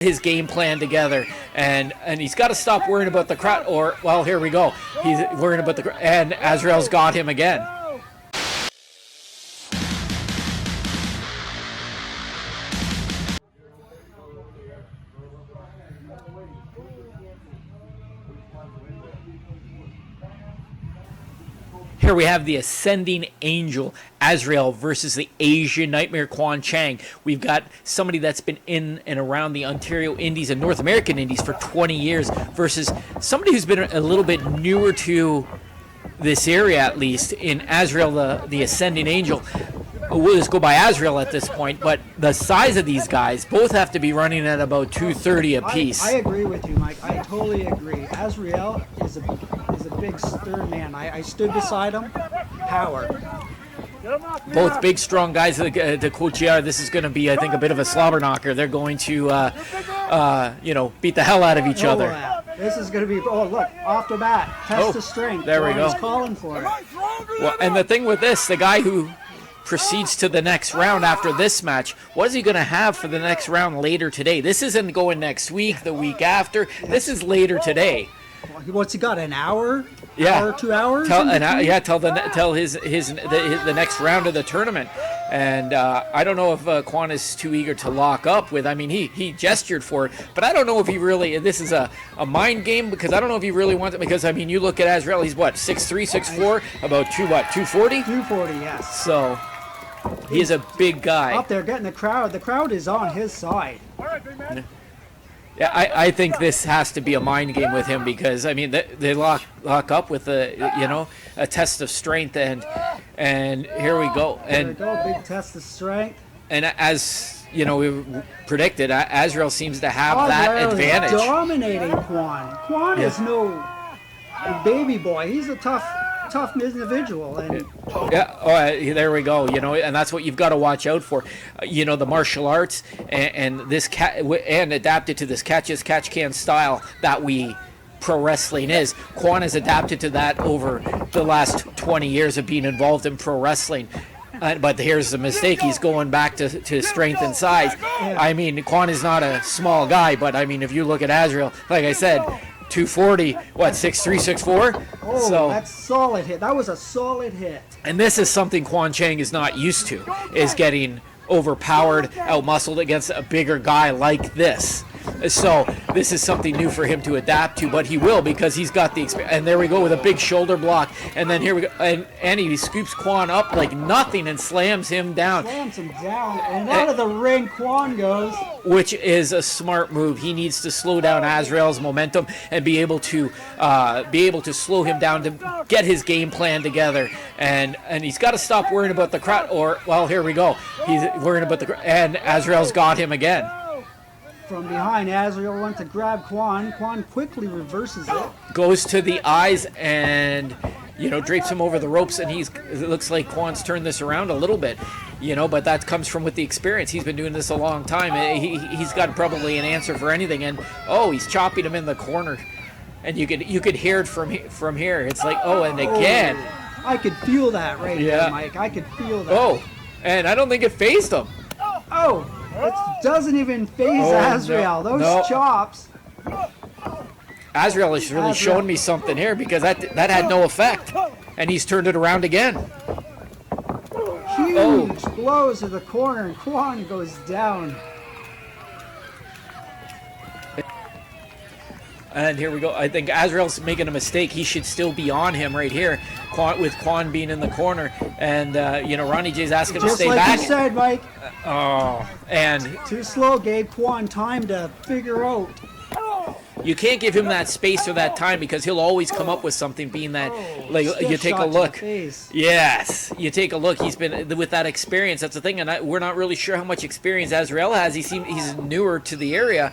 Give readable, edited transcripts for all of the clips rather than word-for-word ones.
his game plan together, and he's got to stop worrying about the crowd. Or, well, here we go. He's worrying about the crowd, and Azrael's got him again. Here we have the Ascending Angel, Azrael, versus the Asian Nightmare, Kwan Chang. We've got somebody that's been in and around the Ontario Indies and North American Indies for 20 years versus somebody who's been a little bit newer to this area, at least, in Azrael, the Ascending Angel. We'll just go by Azrael at this point, but the size of these guys both have to be running at about 230 apiece. I agree with you, Mike. I totally agree. Azrael is a big, stern man. I stood beside him. Power. Both big, strong guys. The quote you are, this is going to be, I think, a bit of a slobber knocker. They're going to, beat the hell out of each other. This is going to be, look, off the bat, test the strength. There we go. He's calling for it. Well, and the thing with this, the guy who proceeds to the next round after this match, what is he going to have for the next round later today? This isn't going next week, the week after. This is later today. What's he got, an hour? Yeah. Hour, 2 hours? Till the next round of the tournament. And I don't know if Kwan is too eager to lock up with. I mean, he gestured for it, but I don't know if he really. This is a mind game because I don't know if he really wants it. Because I mean, you look at Azrael, he's what 6'3", 6'4", about 240. 240, yes. So he is a big guy. Up there getting the crowd. The crowd is on his side. Yeah, I think this has to be a mind game with him because I mean they lock up with a test of strength and here we go. There we go, big test of strength. And as we predicted, Azrael seems to have that advantage. Is dominating Kwan. Kwan is no baby boy. He's a tough individual. And there we go. And that's what you've got to watch out for. The martial arts and this and adapted to this catch as catch can style that pro wrestling is. Kwan has adapted to that over the last 20 years of being involved in pro wrestling. But here's the mistake. He's going back to strength and size. I mean, Kwan is not a small guy, but I mean, if you look at Azrael, like I said, 240, 6'3", 6'4"? Oh, so that's solid hit. That was a solid hit. And this is something Kwan Chang is not used to, is getting overpowered, outmuscled against a bigger guy like this. So this is something new for him to adapt to, but he will because he's got the experience. And there we go with a big shoulder block. And then here we go. And he scoops Kwan up like nothing and slams him down. Slams him down. And out of the ring, Kwan goes. Which is a smart move. He needs to slow down Azrael's momentum and be able to slow him down to get his game plan together. And he's got to stop worrying about the crowd. Or, well, here we go. He's worrying about the crowd. And Azrael's got him again. From behind, Azrael went to grab Kwan. Kwan quickly reverses it. Goes to the eyes and, drapes him over the ropes. And it looks like Kwan's turned this around a little bit, but that comes from with the experience. He's been doing this a long time. He's got probably an answer for anything. And, he's chopping him in the corner. And you could hear it from here. It's like, and again. I could feel that there, Mike. I could feel that. And I don't think it fazed him. It doesn't even phase Azrael. Those chops. Azrael is really showing me something here because that had no effect. And he's turned it around again. Huge blows to the corner and Kwan goes down. And here we go. I think Azrael's making a mistake. He should still be on him right here, with Kwan being in the corner. And, Ronnie J's asking him to stay back. Just like you said, Mike. And too slow gave Kwan time to figure out. You can't give him that space or that time because he'll always come up with something, being that, you take a look. Yes, you take a look. He's been, with that experience, that's the thing. And we're not really sure how much experience Azrael has. He's newer to the area.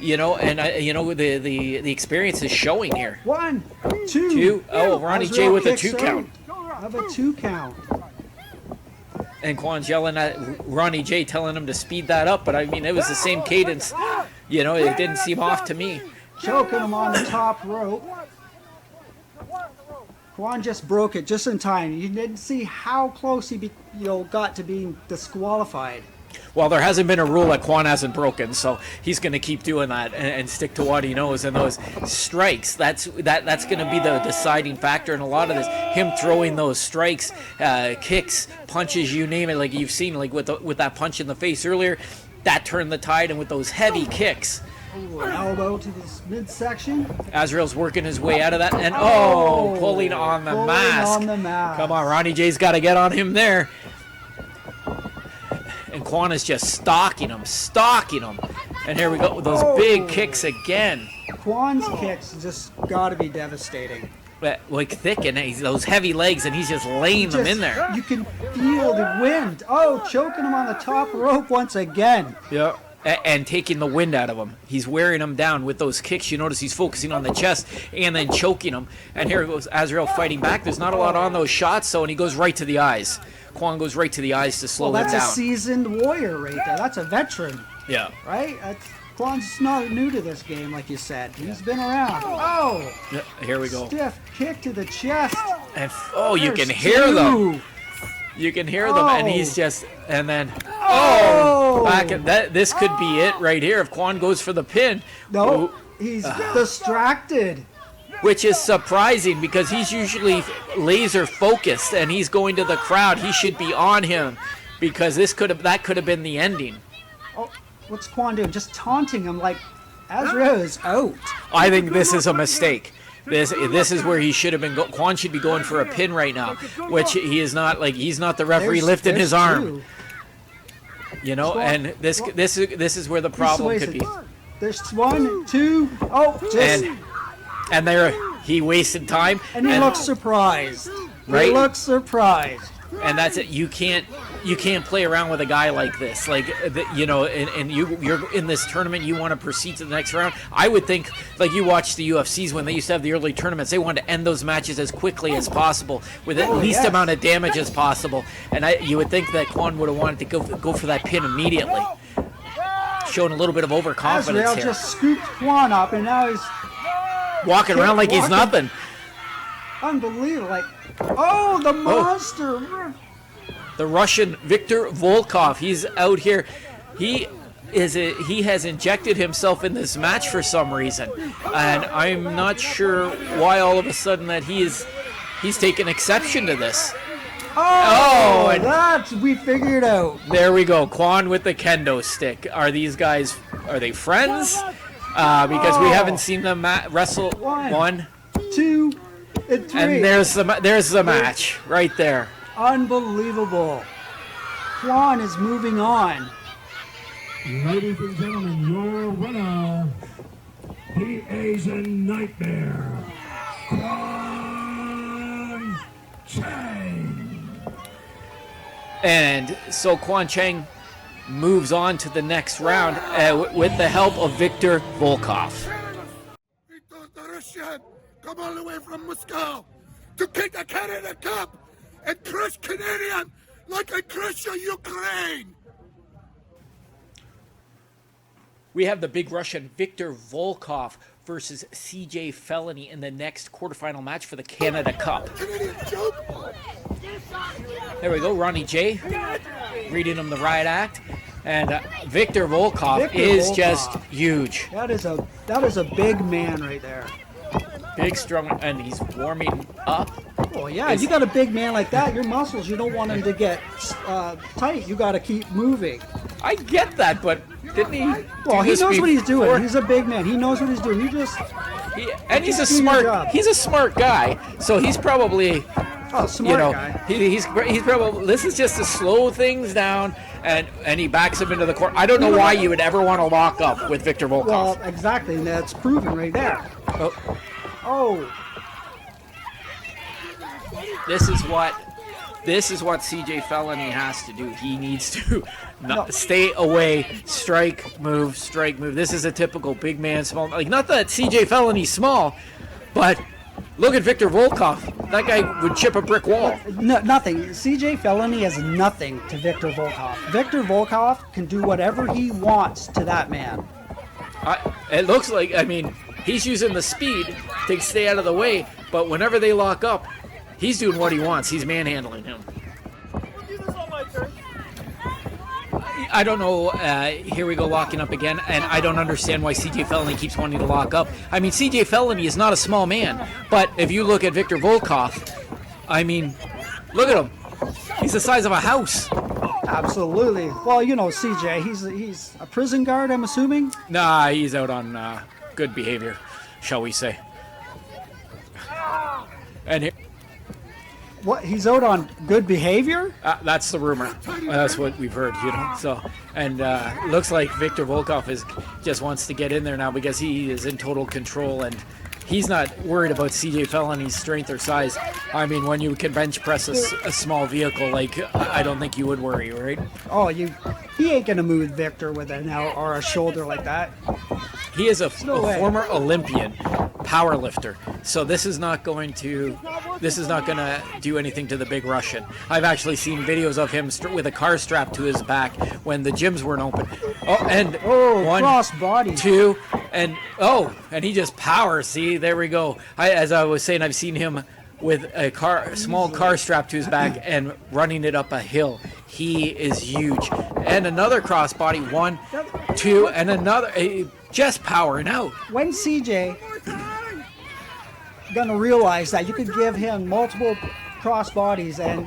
The experience is showing here. 1, 2. Ronnie J with a 2 count. Have a 2 count. And Kwan's yelling at Ronnie J, telling him to speed that up. But I mean, it was the same cadence. It didn't seem off to me. Choking him on the top rope. Kwan just broke it just in time. You didn't see how close he got to being disqualified. Well, there hasn't been a rule that Kwan hasn't broken, so he's going to keep doing that and stick to what he knows. And those strikes, that's going to be the deciding factor in a lot of this. Him throwing those strikes, kicks, punches, you name it, like you've seen, like with that punch in the face earlier, that turned the tide, and with those heavy kicks. Ooh, an elbow to this midsection. Azrael's working his way out of that, and pulling on the mask. Come on, Ronnie J's got to get on him there. And Kwan is just stalking him. And here we go with those big kicks again. Kwan's kicks just got to be devastating. Like thick, and those heavy legs, and he's just laying them in there. You can feel the wind. Choking him on the top rope once again. Yeah. And taking the wind out of him. He's wearing him down with those kicks. You notice he's focusing on the chest and then choking him. And here goes Azrael fighting back. There's not a lot on those shots, and he goes right to the eyes. Kwan goes right to the eyes to slow him down. That's a seasoned warrior right there. That's a veteran. Yeah. Right? Kwan's not new to this game, like you said. He's been around. Yeah, here we go. Stiff kick to the chest. And you can hear them. You can hear them, and he's just, and then, back at that. This could be it right here if Kwan goes for the pin. No, he's distracted. Which is surprising because he's usually laser focused, and he's going to the crowd. He should be on him because that could have been the ending. Oh, what's Kwan doing? Just taunting him like Azrael is out. I think this is a mistake. This is where he should have been. Kwan should be going for a pin right now, which he is not. Like, he's not the referee lifting his arm. You know, and this is where the problem could be. There's 1, 2. And there he wasted time. And he looks surprised. Right? He looks surprised. And that's it. You can't play around with a guy like this. Like, you know, and you're in this tournament. You want to proceed to the next round. I would think, like, you watch the UFCs when they used to have the early tournaments. They wanted to end those matches as quickly as possible with the least amount of damage as possible. And you would think that Kwan would have wanted to go for that pin immediately, showing a little bit of overconfidence Azrael here. just scooped Kwan up, and now he's walking around like he's nothing. Unbelievable! Like, the monster. The Russian Viktor Volkov. He's out here. He has injected himself in this match for some reason, and I'm not sure why all of a sudden that he's taken exception to this. We figured out. There we go. Kwan with the kendo stick. Are these guys? Are they friends? Because we haven't seen them wrestle. 1, 2, and 3. And there's the match right there. Unbelievable. Kwan is moving on. Ladies and gentlemen, your winner, the Asian Nightmare, Kwan Chang. And so Kwan Chang moves on to the next round with the help of Viktor Volkov. The Russian come all the way from Moscow to kick a Canada Cup and crush Canadian like I crush Ukraine. We have the big Russian Viktor Volkov versus CJ Felony in the next quarterfinal match for the Canada Cup. Canadian joke. There we go, Ronnie J reading him the riot act, and Viktor Volkov is just huge. That is a big man right there. Big, strong, and he's warming up. Oh yeah, you got a big man like that. Your muscles, you don't want him to get tight. You got to keep moving. I get that, but didn't he? Well, he knows what he's doing. He's a big man. He knows what he's doing. He's a smart. He's a smart guy. So he's probably. Smart guy. He's probably. This is just to slow things down, and he backs him into the court. I don't know why you would ever want to lock up with Viktor Volkov. Well, exactly, and that's proven right there. This is what CJ Felony has to do. He needs to stay away, strike, move. This is a typical big man, small. Like, not that CJ Felony's small, but look at Viktor Volkov. That guy would chip a brick wall. No, nothing. CJ Felony has nothing to Viktor Volkov. Viktor Volkov can do whatever he wants to that man. It looks like, he's using the speed to stay out of the way, but whenever they lock up, he's doing what he wants. He's manhandling him. I don't know. Here we go, locking up again, and I don't understand why CJ Felony keeps wanting to lock up. I mean, CJ Felony is not a small man, but if you look at Victor Volkov, I mean, look at him. He's the size of a house. Absolutely. Well, you know, CJ, he's a prison guard, I'm assuming? Nah, he's out on good behavior, shall we say. And here, What, he's out on good behavior? that's the rumor. That's what we've heard, you know. So, and looks like Victor Volkov just wants to get in there now because he is in total control, and he's not worried about CJ Felony's strength or size. I mean, when you can bench press a small vehicle, like, I don't think you would worry, right? Oh, he ain't gonna move Victor with an L or a shoulder like that. He is a No way. former Olympian power lifter, so this is not going to do anything to the big Russian. I've actually seen videos of him with a car strapped to his back when the gyms weren't open. One, cross body. two, and he just powers. See, there we go. As I was saying, I've seen him with a small car strapped to his back and running it up a hill. He is huge. And another crossbody, 1, 2, and another, just powering out. When CJ gonna realize that you could give him multiple cross bodies and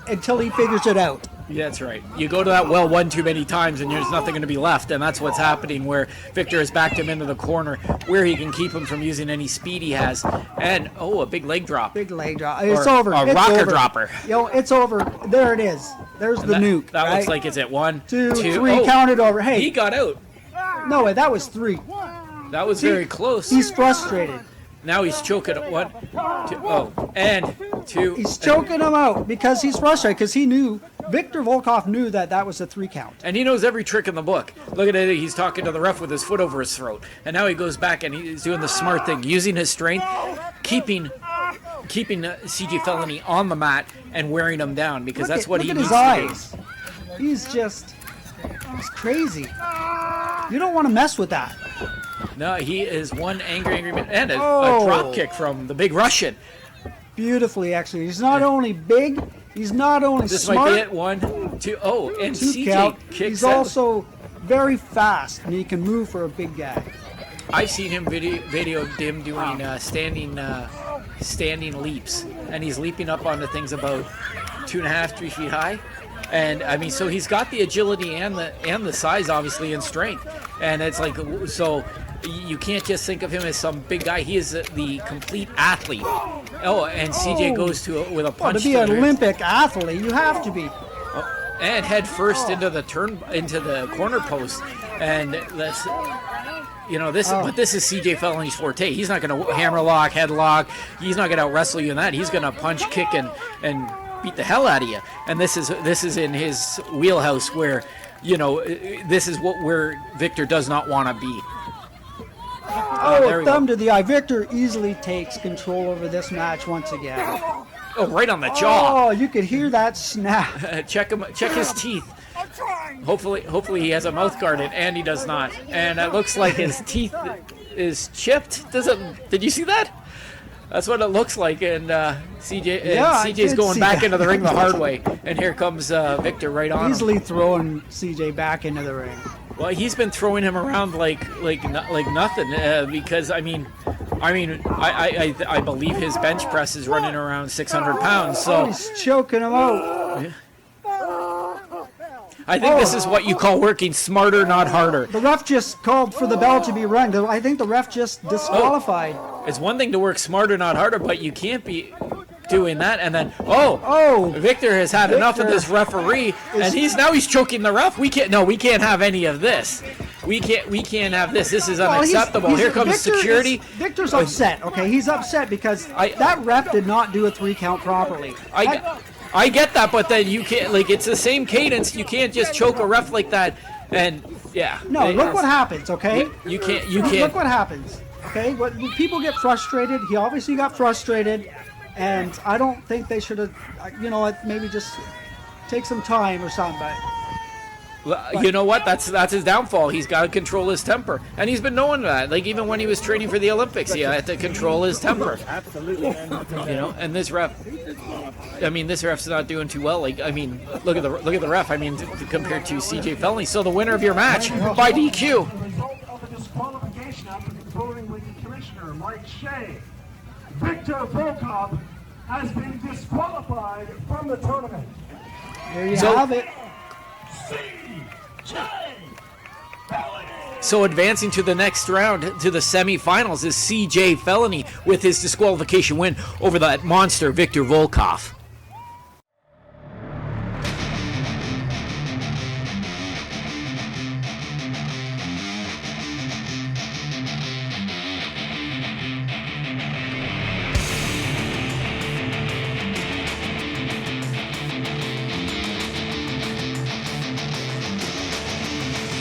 until he figures it out? That's right. You go to that well one too many times and there's nothing going to be left, and that's what's happening, where Victor has backed him into the corner where he can keep him from using any speed he has. And, a big leg drop. Big leg drop. It's over. A It's rocker over. dropper. It's over. There it is. There's the nuke. That right? looks like it's at 1, 2, 2. 3. Count it over. Hey, He got out. no way. That was 3. That was very close. He's frustrated. Now he's choking at 1, 2, and 2. He's choking him out because he's frustrated because Victor Volkov knew that was a 3 count. And he knows every trick in the book. Look at it. He's talking to the ref with his foot over his throat. And now he goes back and he's doing the smart thing, using his strength, keeping CJ Felony on the mat and wearing him down, because that's what he needs look at to his eyes. He's crazy. You don't want to mess with that. do. No, he is one angry man. And a drop kick from the big Russian. Beautifully, actually. He's not only big, he's not only This smart. might be it. 1, 2. And 2 CJ count. kicks He's out. also very fast, and he can move for a big guy. I've seen him videoed him doing standing leaps, and he's leaping up onto things about 2.5, 3 feet high. And I mean, so he's got the agility and the size, obviously, and strength. And it's like, so you can't just think of him as some big guy. He is the complete athlete. And CJ goes with a punch. To be an Olympic athlete, you have to be. And head first into the corner post, and that's. But this is CJ Felony's forte. He's not going to hammer lock, headlock. He's not going to wrestle you in that. He's going to punch, kick, and beat the hell out of you. And this is in his wheelhouse, where, this is where Victor does not want to be. Thumb to the eye. Victor easily takes control over this match once again. Oh, right on the jaw. Oh, you could hear that snap. Check his teeth. Hopefully he has a mouth guard in, and he does not. And it looks like his teeth is chipped. Did you see that? That's what it looks like. And CJ's going back into the ring the hard way. And here comes Victor right on him. Easily throwing CJ back into the ring. Well, he's been throwing him around like nothing, because I believe his bench press is running around 600 pounds. So he's choking him out. I think this is what you call working smarter, not harder. The ref just called for the bell to be rung. I think the ref just disqualified. It's one thing to work smarter, not harder, but you can't be doing that. And then, Victor has had enough of this referee, and he's choking the ref. We can't have any of this. We can't have this. This is unacceptable. Here comes security. Victor's upset. Okay, he's upset because that ref did not do a 3 count properly. I get that, but then you can't, it's the same cadence. You can't just choke a ref like that. And no, look what happens. Okay, you can't. Look what happens. Okay, when people get frustrated, he obviously got frustrated, and I don't think they should have. Maybe just take some time or something. But You know what? That's his downfall. He's got to control his temper, and he's been knowing that. Like even when he was training for the Olympics, he had to control his temper. Absolutely. And this ref, I mean, this ref's not doing too well. Like I mean, look at the ref. I mean, compared to CJ Felony. So the winner of your match by DQ. The result of a disqualification after conferring with the commissioner, Mike Shea. Victor Volov has been disqualified from the tournament. There you So- have it. So advancing to the next round, to the semifinals, is CJ Felony with his disqualification win over that monster Victor Volkov.